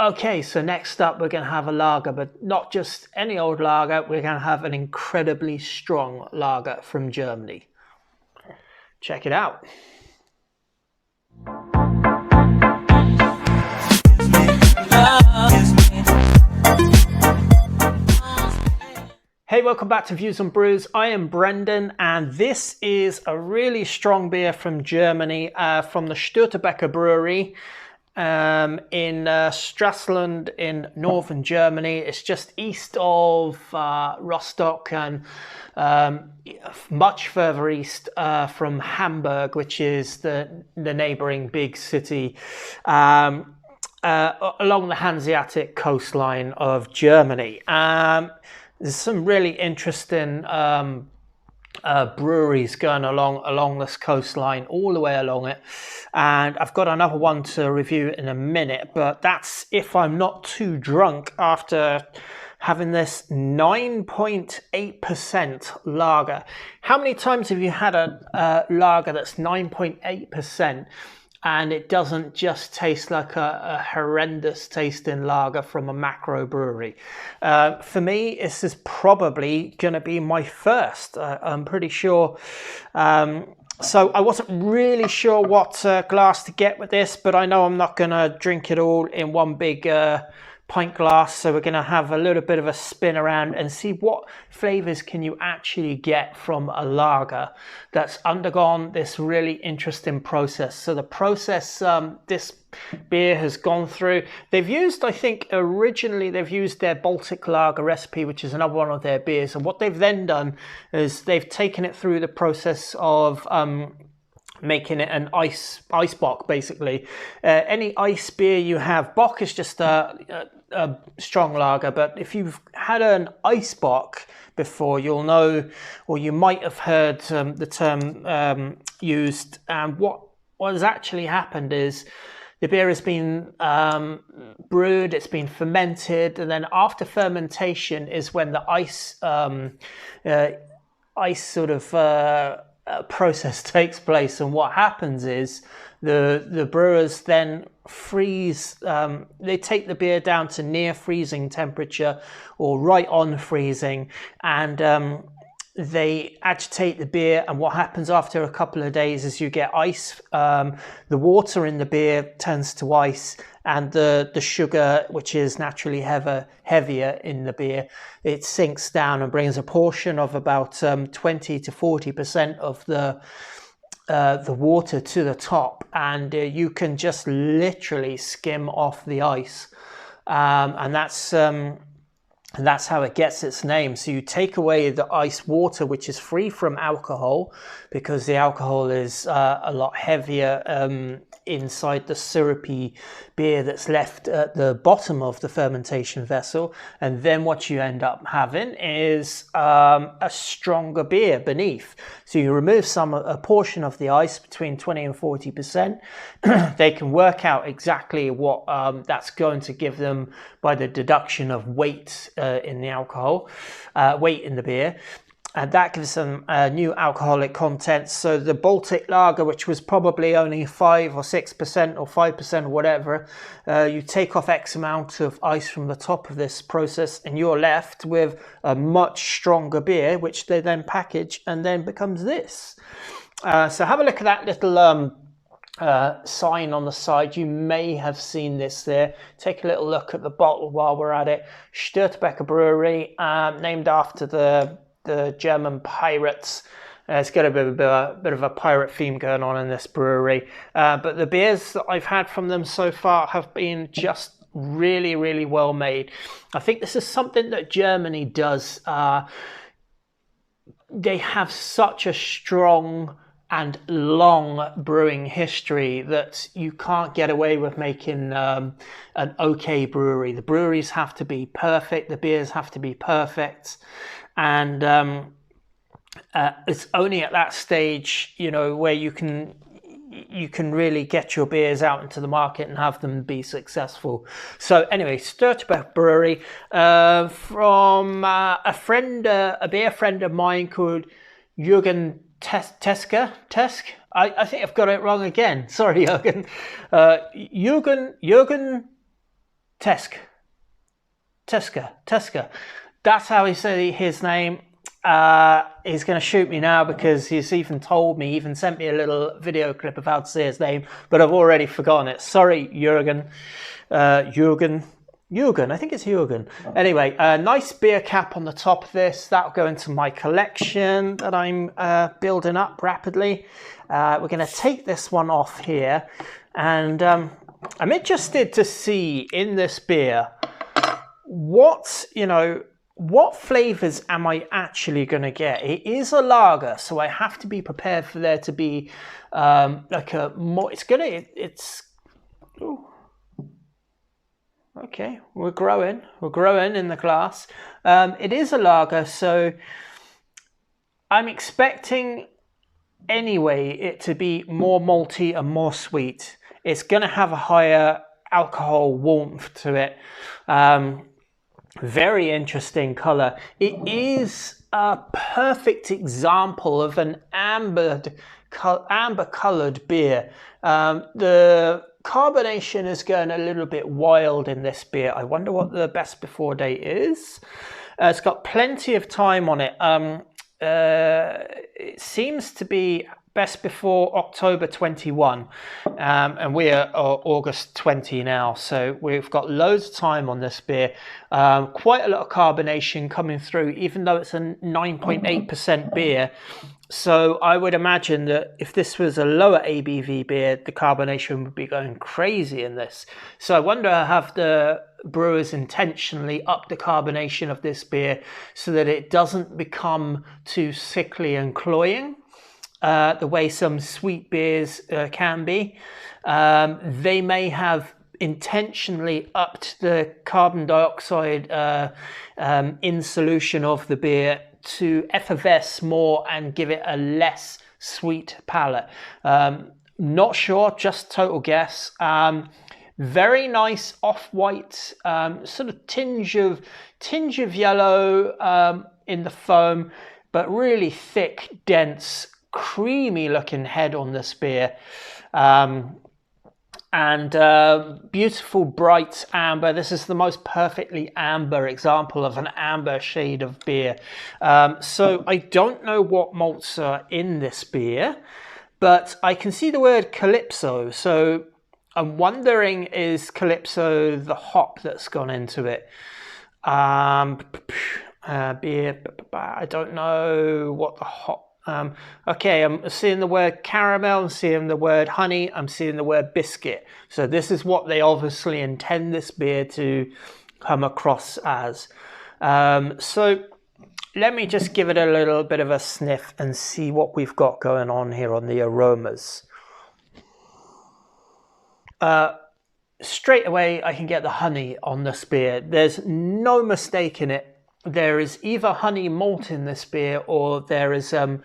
Okay, so next up we're going to have a lager, but not just any old lager. We're going to have an incredibly strong lager from Germany. Check it out. Hey, welcome back to Views on Brews. I am Brendan, and this is a really strong beer from Germany, from the Stortebeker brewery. In Stralsund in northern Germany. It's just east of Rostock and much further east from Hamburg, which is the neighboring big city along the Hanseatic coastline of Germany. There's some really interesting breweries going along this coastline, all the way along it, and I've got another one to review in a minute, but that's if I'm not too drunk after having this 9.8% lager. How many times have you had a lager that's 9.8% and it doesn't just taste like a horrendous tasting lager from a macro brewery? For me, this is probably going to be my first. I'm pretty sure. So I wasn't really sure what glass to get with this, but I know I'm not going to drink it all in one big pint glass, so we're going to have a little bit of a spin around and see what flavors can you actually get from a lager that's undergone this really interesting process. So the process this beer has gone through, they've used, I think originally they've used their Baltic lager recipe, which is another one of their beers, and what they've then done is they've taken it through the process of making it an ice bock, basically. Any ice beer you have, bock is just a strong lager, but if you've had an ice bock before, you'll know, or you might have heard the term used. And what has actually happened is the beer has been brewed, it's been fermented, and then after fermentation is when the ice sort of process takes place. And what happens is the brewers then freeze, they take the beer down to near freezing temperature or right on freezing, and they agitate the beer. And what happens after a couple of days is you get ice. The water in the beer turns to ice, and the sugar, which is naturally heavier in the beer, it sinks down and brings a portion of about 20 to 40% of the water to the top, and you can just literally skim off the ice, and that's how it gets its name. So you take away the ice water, which is free from alcohol, because the alcohol is a lot heavier inside the syrupy beer that's left at the bottom of the fermentation vessel. And then what you end up having is a stronger beer beneath. So you remove a portion of the ice, between 20 and 40%. They can work out exactly what that's going to give them by the deduction of weight in the alcohol, weight in the beer. And that gives them new alcoholic content. So the Baltic lager, which was probably only 5 or 6% or 5% or whatever, you take off X amount of ice from the top of this process and you're left with a much stronger beer, which they then package and then becomes this. So have a look at that little sign on the side. You may have seen this there. Take a little look at the bottle while we're at it. Stortebeker brewery, named after the German pirates. It's got a bit of a pirate theme going on in this brewery. But the beers that I've had from them so far have been just really, really well made. I think this is something that Germany does. They have such a strong and long brewing history that you can't get away with making an okay brewery. The breweries have to be perfect. The beers have to be perfect. And it's only at that stage, where you can really get your beers out into the market and have them be successful. So anyway, Stortebeker brewery, from a beer friend of mine called Jürgen Tesk. I think I've got it wrong again. Sorry, Jürgen. Jürgen Teska. That's how he said his name. He's going to shoot me now because he's even told me, even sent me a little video clip of how to say his name, but I've already forgotten it. Sorry, Jürgen. Jürgen, I think it's Jürgen. Anyway, a nice beer cap on the top of this. That'll go into my collection that I'm building up rapidly. We're going to take this one off here, and I'm interested to see in this beer what flavors am I actually going to get. It is a lager, so I have to be prepared for there to be like a more. Okay, we're growing in the glass. It is a lager, so I'm expecting anyway it to be more malty and more sweet. It's going to have a higher alcohol warmth to it. Very interesting color. It is a perfect example of an amber colored beer. The carbonation is going a little bit wild in this beer. I wonder what the best before date is. It's got plenty of time on it. It seems to be best before October 21, and we are August 20 now, so we've got loads of time on this beer. Quite a lot of carbonation coming through, even though it's a 9.8% beer. So I would imagine that if this was a lower ABV beer, the carbonation would be going crazy in this. So I wonder, have the brewers intentionally upped the carbonation of this beer so that it doesn't become too sickly and cloying, the way some sweet beers can be. They may have intentionally upped the carbon dioxide in solution of the beer to effervesce more and give it a less sweet palate. Not sure, just total guess. Very nice off-white, sort of tinge of yellow in the foam, but really thick, dense, creamy looking head on this beer. And beautiful bright amber. This is the most perfectly amber example of an amber shade of beer. So I don't know what malts are in this beer, but I can see the word Calypso. So I'm wondering, is Calypso the hop that's gone into it? Beer, I don't know what the hop. Okay, I'm seeing the word caramel, I'm seeing the word honey, I'm seeing the word biscuit. So this is what they obviously intend this beer to come across as. So let me just give it a little bit of a sniff and see what we've got going on here on the aromas. Straight away I can get the honey on this beer. There's no mistake in it. There is either honey malt in this beer, or there is some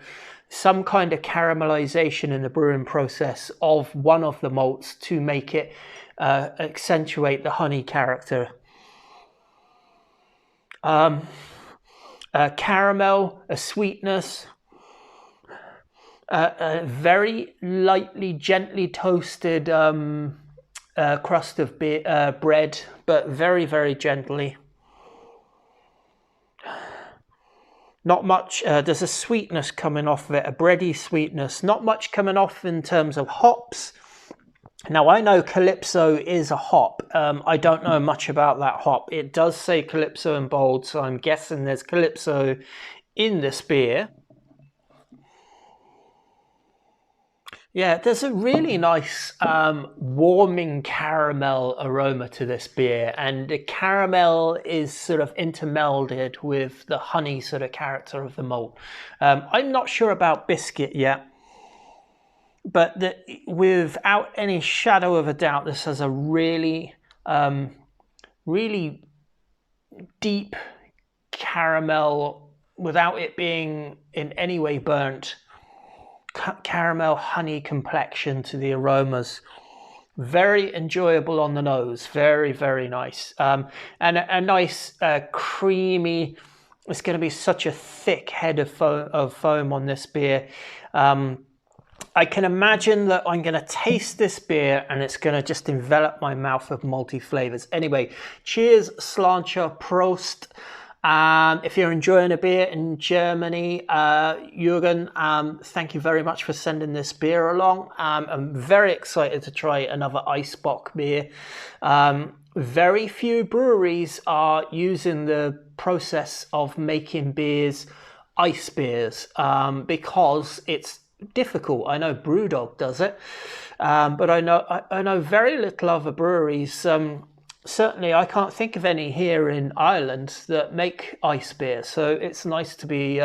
kind of caramelization in the brewing process of one of the malts to make it accentuate the honey character. Caramel, a sweetness, a very lightly, gently toasted crust of bread, but very, very gently. Not much, there's a sweetness coming off of it, a bready sweetness. Not much coming off in terms of hops. Now, I know Calypso is a hop. I don't know much about that hop. It does say Calypso in bold, so I'm guessing there's Calypso in this beer. Yeah, there's a really nice warming caramel aroma to this beer, and the caramel is sort of intermelded with the honey sort of character of the malt. I'm not sure about biscuit yet, but without any shadow of a doubt, this has a really, really deep caramel without it being in any way burnt. Caramel honey complexion to the aromas. Very enjoyable on the nose. Very, very nice. And a nice creamy, it's going to be such a thick head of foam on this beer. I can imagine that I'm going to taste this beer and it's going to just envelop my mouth with malty flavors. Anyway, cheers, Sláinte, Prost. If you're enjoying a beer in Germany, Jürgen, thank you very much for sending this beer along. I'm very excited to try another Eisbock beer. Very few breweries are using the process of making beers, ice beers, because it's difficult. I know Brewdog does it, but I know very little other breweries. Certainly, I can't think of any here in Ireland that make ice beer. So it's nice to be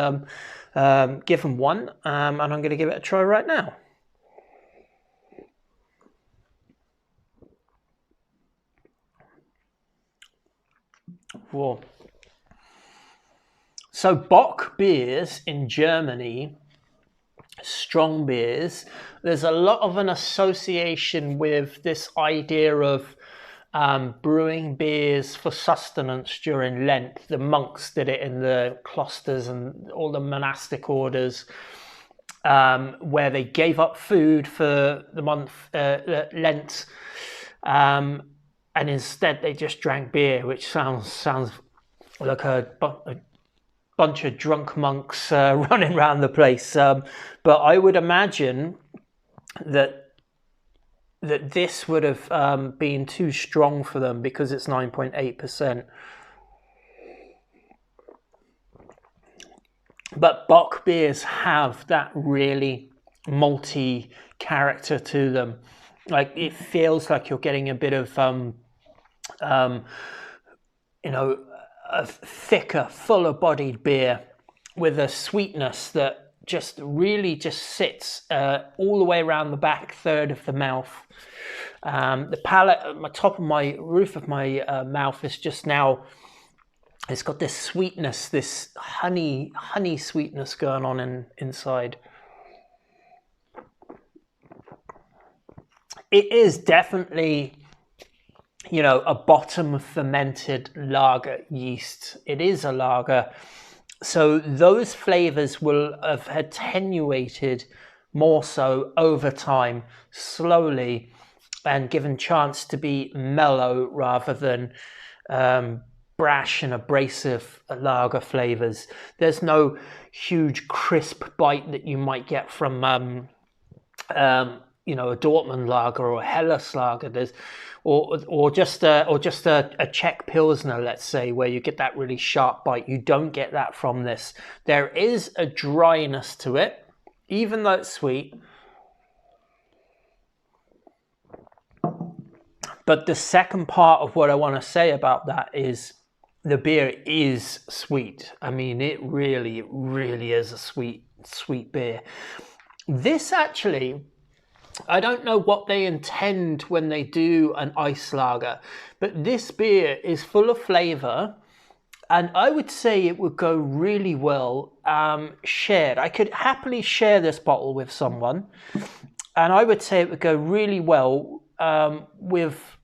given one, and I'm going to give it a try right now. Whoa. So Bock beers in Germany, strong beers, there's a lot of an association with this idea of brewing beers for sustenance during Lent. The monks did it in the cloisters and all the monastic orders, where they gave up food for the month Lent, and instead they just drank beer, which sounds like a bunch of drunk monks running around the place. But I would imagine that this would have been too strong for them because it's 9.8%. But Bock beers have that really malty character to them. Like, it feels like you're getting a bit of, a thicker, fuller-bodied beer with a sweetness that just sits all the way around the back third of the mouth. The palate at the top of my roof of my mouth is just now, it's got this sweetness, this honey sweetness going on inside. It is definitely, a bottom fermented lager yeast. It is a lager. So those flavors will have attenuated more so over time, slowly, and given chance to be mellow rather than brash and abrasive lager flavors. There's no huge crisp bite that you might get from a Dortmund lager or a Helles lager. There's or just a Czech Pilsner, let's say, where you get that really sharp bite. You don't get that from this. There is a dryness to it, even though it's sweet. But the second part of what I want to say about that is the beer is sweet. I mean, it really is a sweet beer. This actually, I don't know what they intend when they do an ice lager, but this beer is full of flavor, and I would say it would go really well shared. I could happily share this bottle with someone, and I would say it would go really well with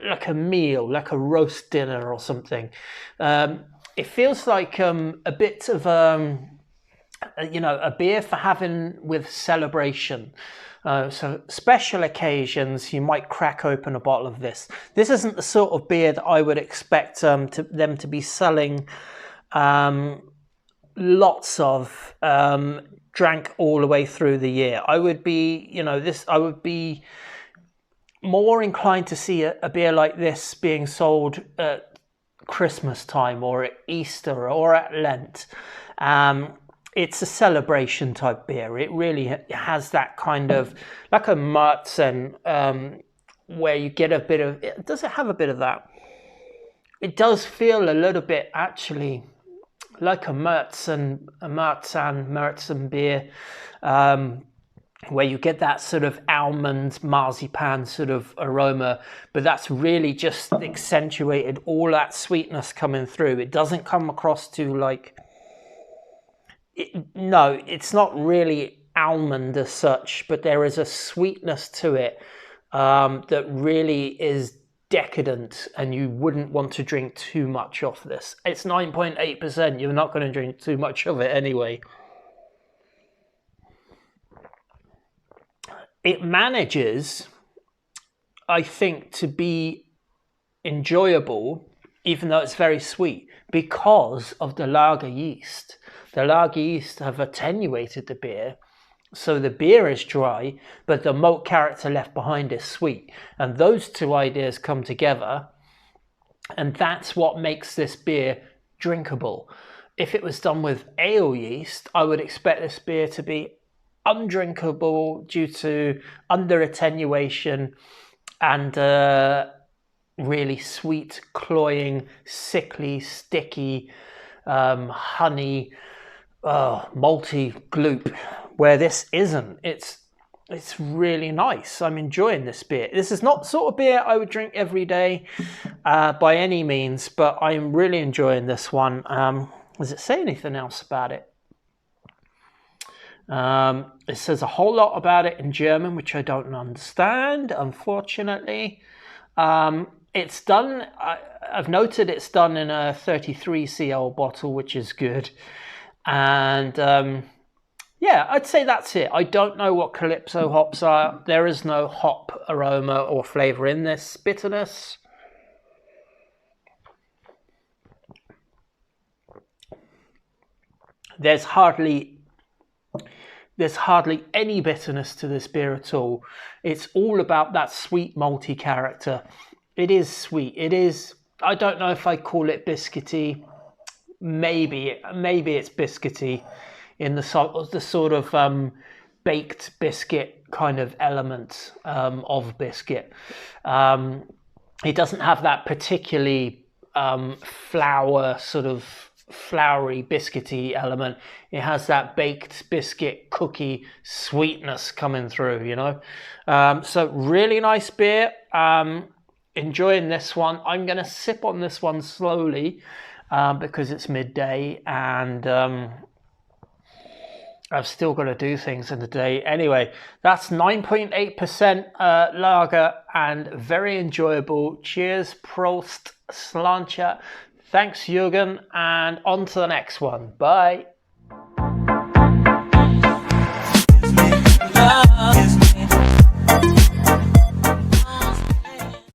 like a meal, like a roast dinner or something. It feels like a bit of a beer for having with celebration. So special occasions, you might crack open a bottle of this. This isn't the sort of beer that I would expect them to be selling lots of, drank all the way through the year. I would be, I would be more inclined to see a beer like this being sold at Christmas time or at Easter or at Lent. It's a celebration type beer. It really has that kind of, like a Märzen, where you get a bit of, does it have a bit of that? It does feel a little bit actually like a Märzen beer, where you get that sort of almond, marzipan sort of aroma, but that's really just accentuated all that sweetness coming through. It doesn't come across to like, no, it's not really almond as such, but there is a sweetness to it that really is decadent, and you wouldn't want to drink too much of this. It's 9.8%. You're not going to drink too much of it anyway. it manages, I think, to be enjoyable, even though it's very sweet, because of the lager yeast. The lager yeast have attenuated the beer, so the beer is dry, but the malt character left behind is sweet. And those two ideas come together, and that's what makes this beer drinkable. If it was done with ale yeast, I would expect this beer to be undrinkable due to under attenuation and really sweet, cloying, sickly, sticky, honey, malty gloop, where this isn't. It's really nice. I'm enjoying this beer. This is not the sort of beer I would drink every day by any means, but I'm really enjoying this one. Does it say anything else about it? It says a whole lot about it in German, which I don't understand, unfortunately. It's done, I've noted it's done in a 33 cl bottle, which is good. And yeah, I'd say that's it. I don't know what Calypso hops are. There is no hop aroma or flavour in this bitterness. There's hardly any bitterness to this beer at all. It's all about that sweet malty character. It is sweet. It is, I don't know if I call it biscuity. Maybe it's biscuity in the sort of baked biscuit kind of element of biscuit. It doesn't have that particularly floury biscuity element. It has that baked biscuit cookie sweetness coming through, you know. So really nice beer. Enjoying this one. I'm going to sip on this one slowly because it's midday and I've still got to do things in the day. Anyway, that's 9.8% lager and very enjoyable. Cheers, Prost, Slancha. Thanks, Jürgen, and on to the next one. Bye.